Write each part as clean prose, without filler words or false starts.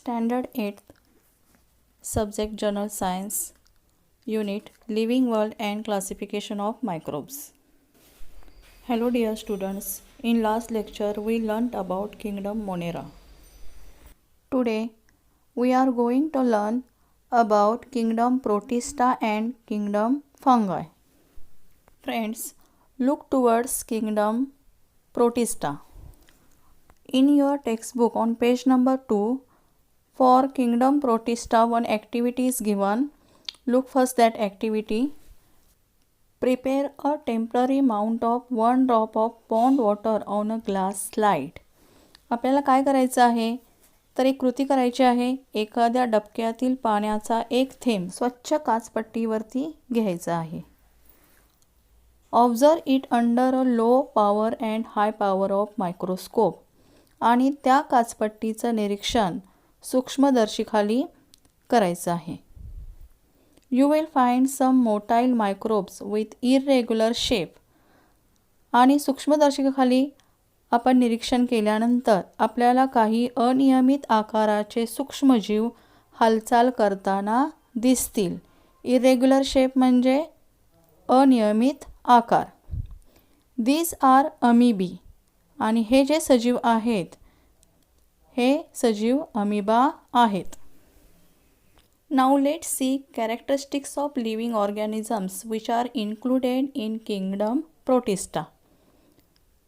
Standard 8th Subject General Science Unit Living World and Classification of Microbes. Hello dear students, in last lecture we learnt about kingdom Monera. Today we are going to learn about kingdom Protista and kingdom Fungi. Friends, look towards kingdom Protista. In your textbook on page number 2, for kingdom Protista one activity is given. Look first that activity. Prepare a temporary amount of 1 drop of pond water on a glass slide. आपल्याला काय करायचं आहे तर एक कृती करायची आहे. एखाद्या डबक्यातील पाण्याचा एक थेंब स्वच्छ काचपट्टीवरती घ्यायचा आहे. Observe it under a low power and high power of microscope. आणि त्या काचपट्टीचं निरीक्षण सूक्ष्मदर्शीखाली करायचं आहे. You will find some motile microbes with irregular shape. आणि सूक्ष्मदर्शिकेखाली आपण निरीक्षण केल्यानंतर आपल्याला काही अनियमित आकाराचे सूक्ष्मजीव हालचाल करताना दिसतील. इरेग्युलर शेप म्हणजे अनियमित आकार. These are amoeba. आणि हे जे सजीव आहेत हे सजीव अमिबा आहेत. Now let's see characteristics of living organisms which are included in kingdom Protista.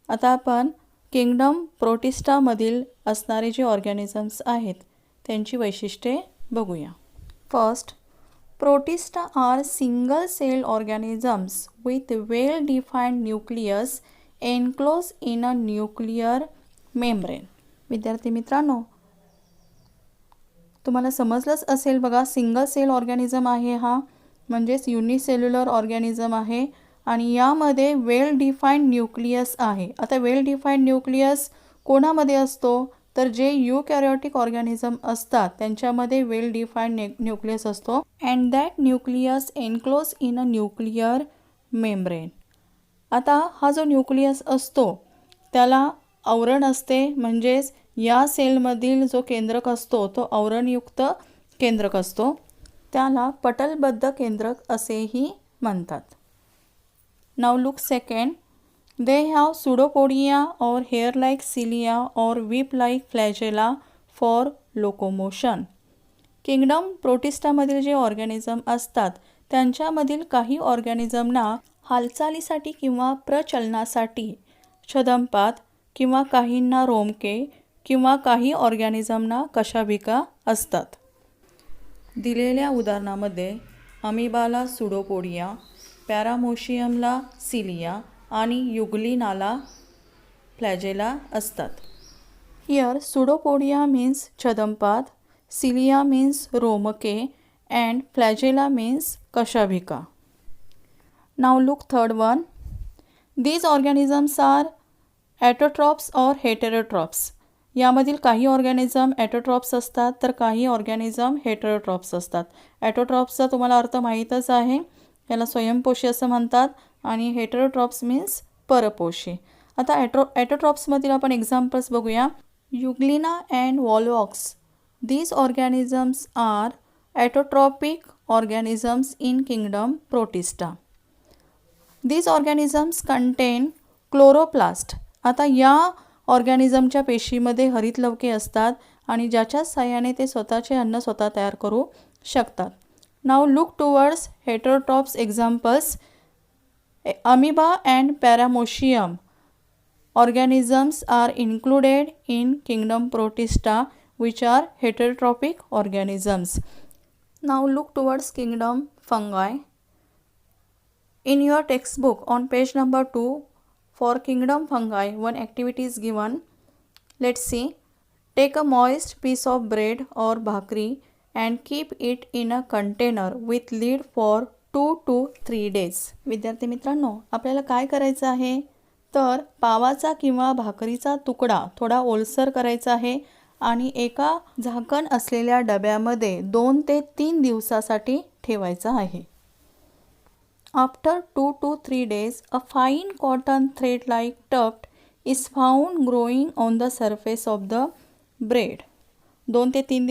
आता आपण किंगडम प्रोटिस्टा मधील असणारे जे ऑर्गॅनिझम्स आहेत त्यांची वैशिष्ट्ये बघूया. First, protista are single cell organisms with well defined nucleus enclose in a nuclear membrane. विद्यार्थी मित्रांनो, तुम्हाला समजलंच असेल बघा, सिंगल सेल ऑर्गॅनिझम आहे हा, म्हणजेच युनिसेल्युलर ऑर्गॅनिझम आहे आणि यामध्ये वेल डिफाइंड न्यूक्लियस आहे. आता वेल डिफाइंड न्यूक्लियस कोणामध्ये असतो तर जे युकॅरियोटिक ऑर्गॅनिझम असतात त्यांच्यामध्ये वेल डिफाइंड न्यूक्लियस असतो. And that nucleus enclose in a nuclear membrane. आता हा जो न्यूक्लियस असतो त्याला आवरण असते, म्हणजेच या सेलमधील जो केंद्रक असतो तो आवरणयुक्त केंद्रक असतो. त्याला पटलबद्ध केंद्रक असेही म्हणतात. Now look second, they have pseudopodia और हेअर लाईक सिलिया और whip like flagella for locomotion. Kingdom प्रोटिस्टामधील जे ऑर्गॅनिझम असतात त्यांच्यामधील काही ऑर्गॅनिझमना हालचालीसाठी किंवा प्रचलनासाठी छदमपात किंवा काहींना रोमके किंवा काही ऑर्गॅनिझमना कशाभिका असतात. दिलेल्या उदाहरणामध्ये अमिबाला सुडोपोडिया, पॅरामोशियमला सिलिया आणि युग्लिनाला फ्लॅजेला असतात. हियर सुडोपोडिया मीन्स छदमपात, सिलिया मीन्स रोमके अँड फ्लॅजेला मीन्स कशाभिका. Now look third one. These organisms are autotrophs और हेटेरोट्रॉप्स. यामधील काही ऑर्गॅनिझम ॲटोट्रॉप्स असतात तर काही ऑर्गॅनिझम हेटेरोट्रॉप्स असतात. ॲटोट्रॉप्सचा तुम्हाला अर्थ माहीतच आहे, याला स्वयंपोषी असं म्हणतात आणि हेटेरोट्रॉप्स मीन्स परपोषी. आता ॲटोट्रॉप्समधील आपण एक्झाम्पल्स बघूया. Euglena and Volvox. These organisms are autotrophic organisms in kingdom Protista. These organisms contain chloroplast. आता या ऑर्गॅनिझमच्या पेशीमध्ये हरितलवके असतात आणि ज्याच्या साहाय्याने ते स्वतःचे अन्न स्वतः तयार करू शकतात. Now look towards heterotrophs examples. Amoeba and paramecium organisms are included in kingdom Protista which are heterotrophic organisms. Now look towards kingdom fungi. In your textbook on page number 2, for kingdom fungi, one activity is given. Let's see. Take a moist piece of bread or bhakri and keep it in a container with lid for 2 to 3 days. विद्यार्थी मित्रांनो, आपल्याला काय करायचं आहे तर पावाचा किंवा भाकरीचा तुकडा थोडा ओलसर करायचा आहे आणि एका झाकण असलेल्या डब्यामध्ये 2 ते 3 दिवसासाठी ठेवायचा आहे. After 2 to 3 days, a fine cotton thread-like tuft is found growing on the surface of the bread. 2 ते 3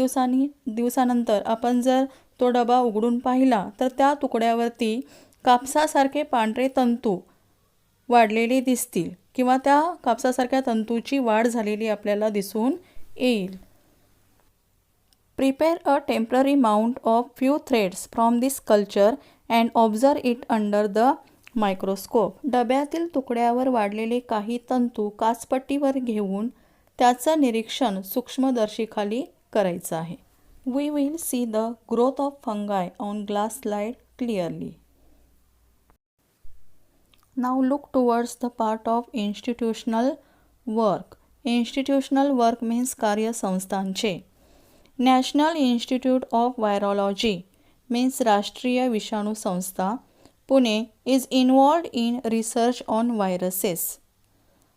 दिवसानंतर आपण जर तो डबा उघडून पाहिला तर त्या तुकड्यावरती कापसासारखे पांढरे तंतू वाढलेले दिसतील किंवा त्या कापसासारख्या तंतूची वाढ झालेली आपल्याला दिसून येईल. Prepare a temporary mount of few threads from this sculpture and observe it under the microscope. डब्यातील तुकड्यावर वाढलेले काही तंतू काचपट्टीवर घेऊन त्याचं निरीक्षण सूक्ष्मदर्शीखाली करायचं आहे. We will see the growth of fungi on glass slide clearly. Now look towards the part of institutional work. Institutional work means कार्यसंस्थांचे. National Institute of Virology means राष्ट्रीय विषाणू संस्था Pune is involved in research on viruses.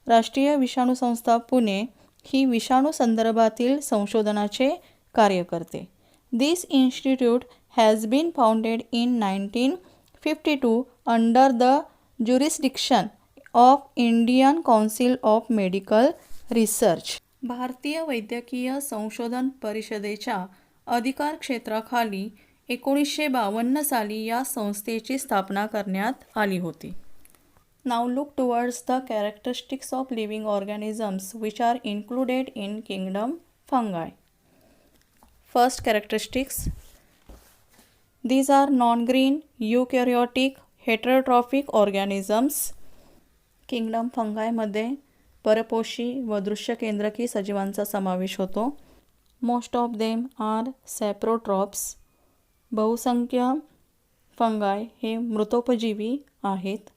राष्ट्रीय विषाणू संस्था पुणे ही विषाणू संदर्भातील संशोधनाचे कार्य करते. This institute has been founded in 1952 under the jurisdiction of Indian Council of Medical Research. भारतीय वैद्यकीय संशोधन परिषदेच्या अधिकार क्षेत्राखाली 1952 साली या संस्थेची स्थापना करण्यात आली होती. Now look towards the characteristics of living organisms which are included in kingdom fungi. First characteristics. These are non-green, eukaryotic, heterotrophic organisms. Kingdom fungi मध्ये परपोषी व दृश्य केंद्रकी सजीवांचा समावेश होतो. Most of them are saprotrophs. बहुसंख्य फंगाय हे मृतोपजीवी आहेत.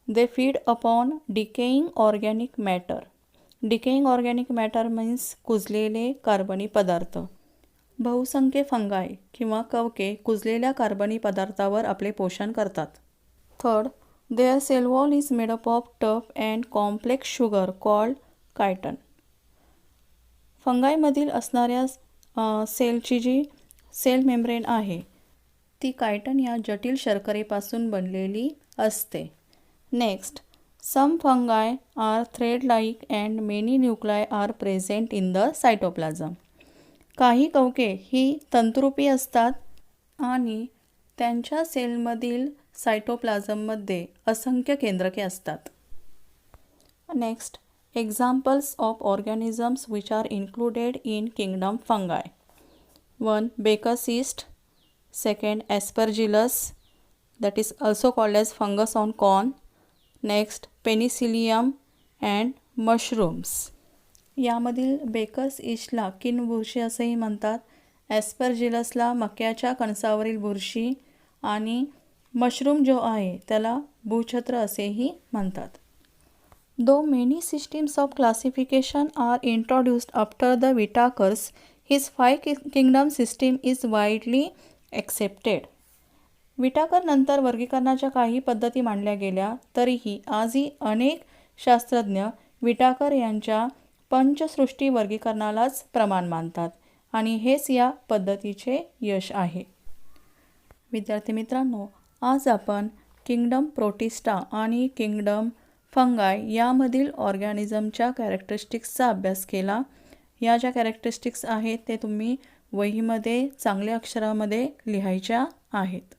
They feed upon decaying organic matter. Decaying organic matter means कुजलेले कार्बनी पदार्थ. बहुसंख्य फंगाय किंवा कवके कुजलेल्या कार्बनी पदार्थावर आपले पोषण करतात. Third, their cell wall is made up of tough and complex sugar called chitin. फंगाईमधील असणाऱ्या सेलची जी सेल मेम्ब्रेन आहे ती कायटन या जटिल शर्करेपासून बनलेली असते. Next, some fungi are thread like and many nuclei are present in the cytoplasm. काही कवके ही तंतुरूपी असतात आणि त्यांच्या सेलमधील सायटोप्लाझममध्ये असंख्य केंद्रके असतात. Next, examples of organisms which are included in kingdom फंगाय. 1. बेकस yeast. 2. Aspergillus, that is also called as fungus on corn. Next, Penicillium and mushrooms. यामधील बेकस ईस्टला किन बुरशी असेही म्हणतात. ॲस्परजिलसला मक्याच्या कणसावरील बुरशी आणि मशरूम जो आहे त्याला भूछत्र असेही म्हणतात. Though many systems of classification are introduced after the Whittaker's, his 5 kingdom system is widely accepted. Whittaker नंतर वर्गीकरणाच्या काही पद्धती मांडल्या गेल्या तरीही आजही अनेक शास्त्रज्ञ विटाकर यांच्या पंचसृष्टी वर्गीकरणालाच प्रमाण मानतात आणि हेच या पद्धतीचे यश आहे. विद्यार्थी मित्रांनो, आज आपण किंगडम प्रोटिस्टा आणि किंगडम फंगाय यामधील ऑर्गॅनिझमच्या कॅरेक्टरिस्टिक्सचा अभ्यास केला. या ज्या कॅरेक्टरिस्टिक्स आहेत ते तुम्ही वहीमध्ये चांगल्या अक्षरामध्ये लिहायच्या आहेत.